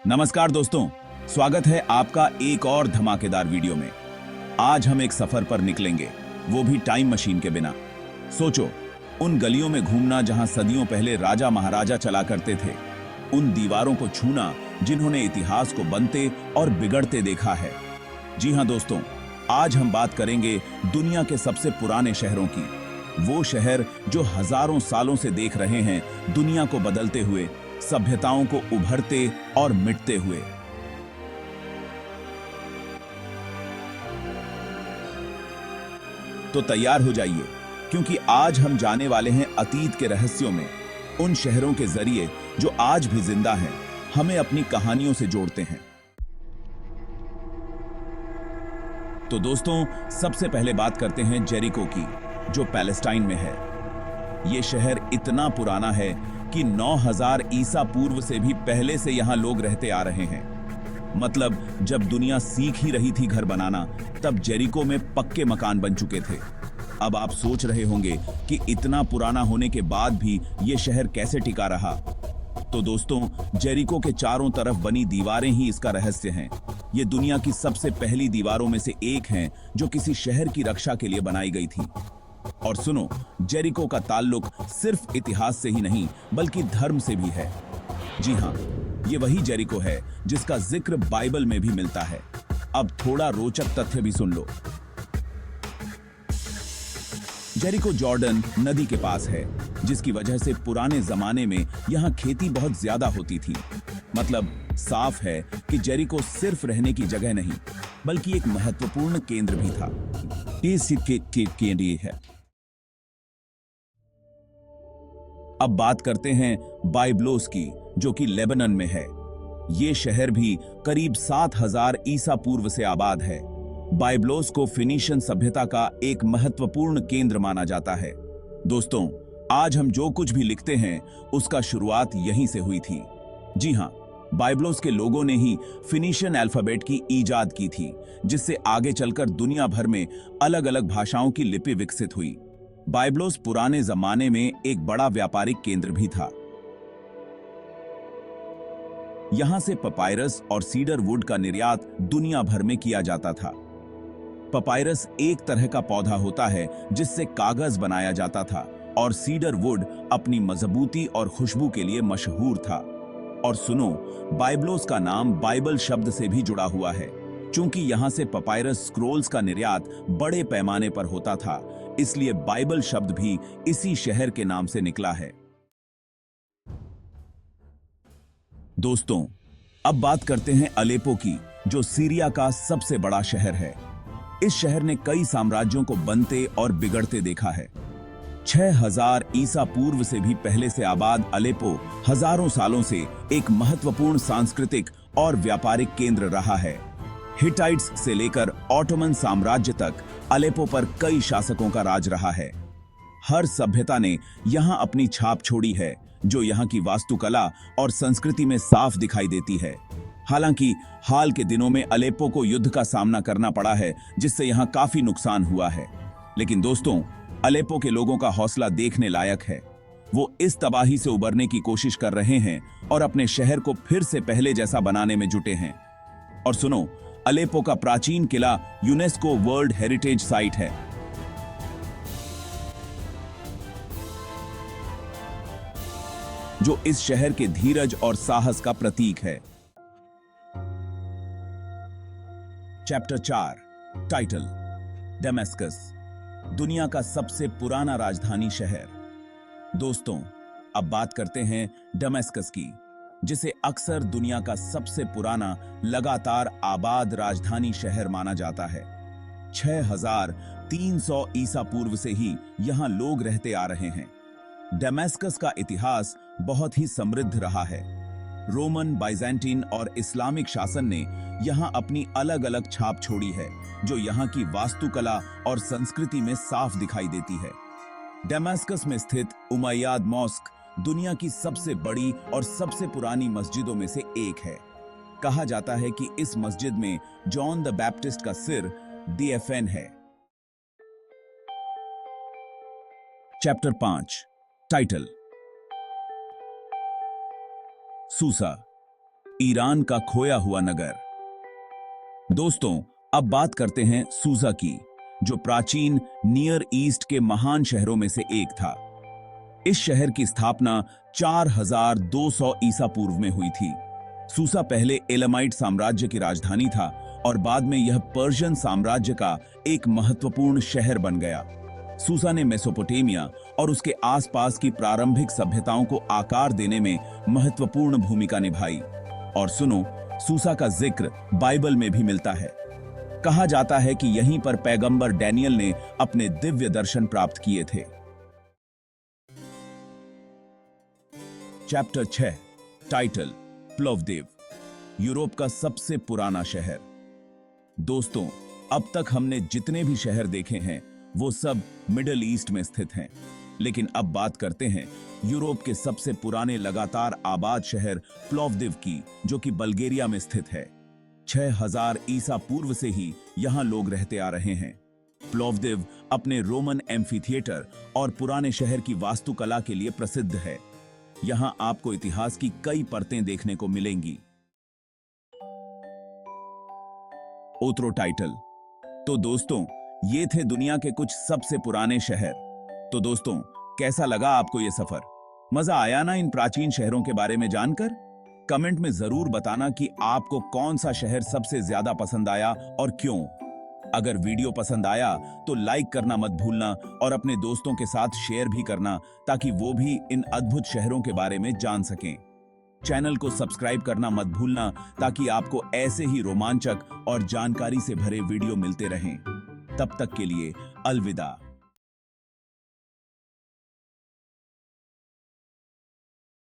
नमस्कार दोस्तों, स्वागत है आपका एक और धमाकेदार वीडियो में। आज हम एक सफर पर निकलेंगे, वो भी टाइम मशीन के बिना। सोचो, उन गलियों में घूमना जहां सदियों पहले राजा महाराजा चला करते थे, उन दीवारों को छूना जिन्होंने इतिहास को बनते और बिगड़ते देखा है। जी हां दोस्तों, आज हम बात करेंगे दुनिया के सबसे पुराने शहरों की। वो शहर जो हजारों सालों से देख रहे हैं दुनिया को बदलते हुए, सभ्यताओं को उभरते और मिटते हुए। तो तैयार हो जाइए, क्योंकि आज हम जाने वाले हैं अतीत के रहस्यों में, उन शहरों के जरिए जो आज भी जिंदा हैं, हमें अपनी कहानियों से जोड़ते हैं। तो दोस्तों, सबसे पहले बात करते हैं जेरिको की, जो पैलेस्टाइन में है। यह शहर इतना पुराना है कि 9000 ईसा पूर्व से भी पहले से यहां लोग रहते आ रहे हैं। मतलब जब दुनिया सीख ही रही थी घर बनाना, तब जेरिको में पक्के मकान बन चुके थे। अब आप सोच रहे होंगे कि इतना पुराना होने के बाद भी यह शहर कैसे टिका रहा। तो दोस्तों, जेरिको के चारों तरफ बनी दीवारें ही इसका रहस्य हैं। ये दुनिया की सबसे पहली दीवारों में से एक हैं जो किसी शहर की रक्षा के लिए बनाई गई थी। और सुनो, जेरिको का ताल्लुक सिर्फ इतिहास से ही नहीं बल्कि धर्म से भी है। जी हां, ये वही जेरिको है जिसका जिक्र बाइबल में भी मिलता है। अब थोड़ा रोचक तथ्य भी सुन लो। जेरिको जॉर्डन नदी के पास है, जिसकी वजह से पुराने जमाने में यहां खेती बहुत ज्यादा होती थी। मतलब साफ है कि जेरिको सिर्फ रहने की जगह नहीं बल्कि एक महत्वपूर्ण केंद्र भी था। है। अब बात करते हैं बाइबलोस की, जो कि लेबनान में है। ये शहर भी करीब 7000 ईसा पूर्व से आबाद है। बाइबलोस को फिनीशियन सभ्यता का एक महत्वपूर्ण केंद्र माना जाता है। दोस्तों, आज हम जो कुछ भी लिखते हैं उसका शुरुआत यहीं से हुई थी। जी हां, बाइबलोस के लोगों ने ही फिनीशियन अल्फाबेट की इजाद की थी, जिससे आगे चलकर दुनिया भर में अलग अलग भाषाओं की लिपि विकसित हुई। बाइबलोस पुराने जमाने में एक बड़ा व्यापारिक केंद्र भी था। यहां से पपायरस और सीडर वुड का निर्यात दुनिया भर में किया जाता था। पपायरस एक तरह का पौधा होता है जिससे कागज बनाया जाता था, और सीडर वुड अपनी मजबूती और खुशबू के लिए मशहूर था। और सुनो, बाइबलोस का नाम बाइबल शब्द से भी जुड़ा हुआ है। चूंकि यहां से पपायरस स्क्रोल्स का निर्यात बड़े पैमाने पर होता था, इसलिए बाइबल शब्द भी इसी शहर के नाम से निकला है। दोस्तों, अब बात करते हैं अलेपो की, जो सीरिया का सबसे बड़ा शहर है। इस शहर ने कई साम्राज्यों को बनते और बिगड़ते देखा है। 6000 ईसा पूर्व से भी पहले से आबाद अलेपो हजारों सालों से एक महत्वपूर्ण सांस्कृतिक और व्यापारिक केंद्र रहा है। हिटाइट्स से लेकर ऑटोमन साम्राज्य तक अलेपो पर कई शासकों का राज रहा है। हर सभ्यता ने यहां अपनी छाप छोड़ी है, जो यहां की वास्तुकला और संस्कृति में साफ दिखाई देती है। हालांकि हाल के दिनों में अलेपो को युद्ध का सामना करना पड़ा है, जिससे यहां काफी नुकसान हुआ है। लेकिन दोस्तों, अलेपो के लोगों का हौसला देखने लायक है। वो इस तबाही से उबरने की कोशिश कर रहे हैं और अपने शहर को फिर से पहले जैसा बनाने में जुटे हैं। और सुनो, अलेपो का प्राचीन किला यूनेस्को वर्ल्ड हेरिटेज साइट है। जो इस शहर के धीरज और साहस का प्रतीक है। चैप्टर 4, टाइटल, दमेस्कस, दुनिया का सबसे पुराना राजधानी शहर। दोस्तों, अब बात करते हैं दमेस्कस की, जिसे अक्सर दुनिया का सबसे पुराना लगातार आबाद राजधानी शहर माना जाता है। 6300 ईसा पूर्व से ही यहां लोग रहते आ रहे हैं। दमेस्कस का इतिहास बहुत ही समृद्ध रहा है। रोमन, बाइजेंटीन और इस्लामिक शासन ने यहां अपनी अलग अलग छाप छोड़ी है, जो यहां की वास्तुकला और संस्कृति में साफ दिखाई देती है। दमेस्कस में स्थित उमैयाद मॉस्क दुनिया की सबसे बड़ी और सबसे पुरानी मस्जिदों में से एक है। कहा जाता है कि इस मस्जिद में जॉन द बैप्टिस्ट का सिर DFN है। चैप्टर 5, टाइटल, सूसा, ईरान का खोया हुआ नगर। दोस्तों, अब बात करते हैं सूजा की, जो प्राचीन नियर ईस्ट के महान शहरों में से एक था। इस शहर की स्थापना 4200 ईसा पूर्व में हुई थी। सूसा पहले एलामाइट साम्राज्य की राजधानी था और बाद में यह पर्शियन साम्राज्य का एक महत्वपूर्ण शहर बन गया। सूसा ने मेसोपोटामिया और उसके आसपास की प्रारंभिक सभ्यताओं को आकार देने में महत्वपूर्ण भूमिका निभाई। और सुनो, सूसा का जिक्र बाइबल में भी मिलता है। कहा जाता है कि यहीं पर पैगंबर डैनियल ने अपने दिव्य दर्शन प्राप्त किए थे। चैप्टर 6, टाइटल प्लोव्दिव, यूरोप का सबसे पुराना शहर। दोस्तों, अब तक हमने जितने भी शहर देखे हैं वो सब मिडिल ईस्ट में स्थित हैं, लेकिन अब बात करते हैं यूरोप के सबसे पुराने लगातार आबाद शहर प्लोव्दिव की, जो कि बल्गेरिया में स्थित है। 6000 ईसा पूर्व से ही यहां लोग रहते आ रहे हैं। प्लोव्दिव अपने रोमन एम्फीथिएटर और पुराने शहर की वास्तुकला के लिए प्रसिद्ध है। यहां आपको इतिहास की कई परतें देखने को मिलेंगी। ओत्रो टाइटल। तो दोस्तों, ये थे दुनिया के कुछ सबसे पुराने शहर। तो दोस्तों, कैसा लगा आपको ये सफर? मजा आया ना इन प्राचीन शहरों के बारे में जानकर? कमेंट में जरूर बताना कि आपको कौन सा शहर सबसे ज्यादा पसंद आया और क्यों। अगर वीडियो पसंद आया तो लाइक करना मत भूलना और अपने दोस्तों के साथ शेयर भी करना, ताकि वो भी इन अद्भुत शहरों के बारे में जान सकें। चैनल को सब्सक्राइब करना मत भूलना, ताकि आपको ऐसे ही रोमांचक और जानकारी से भरे वीडियो मिलते रहें। तब तक के लिए अलविदा।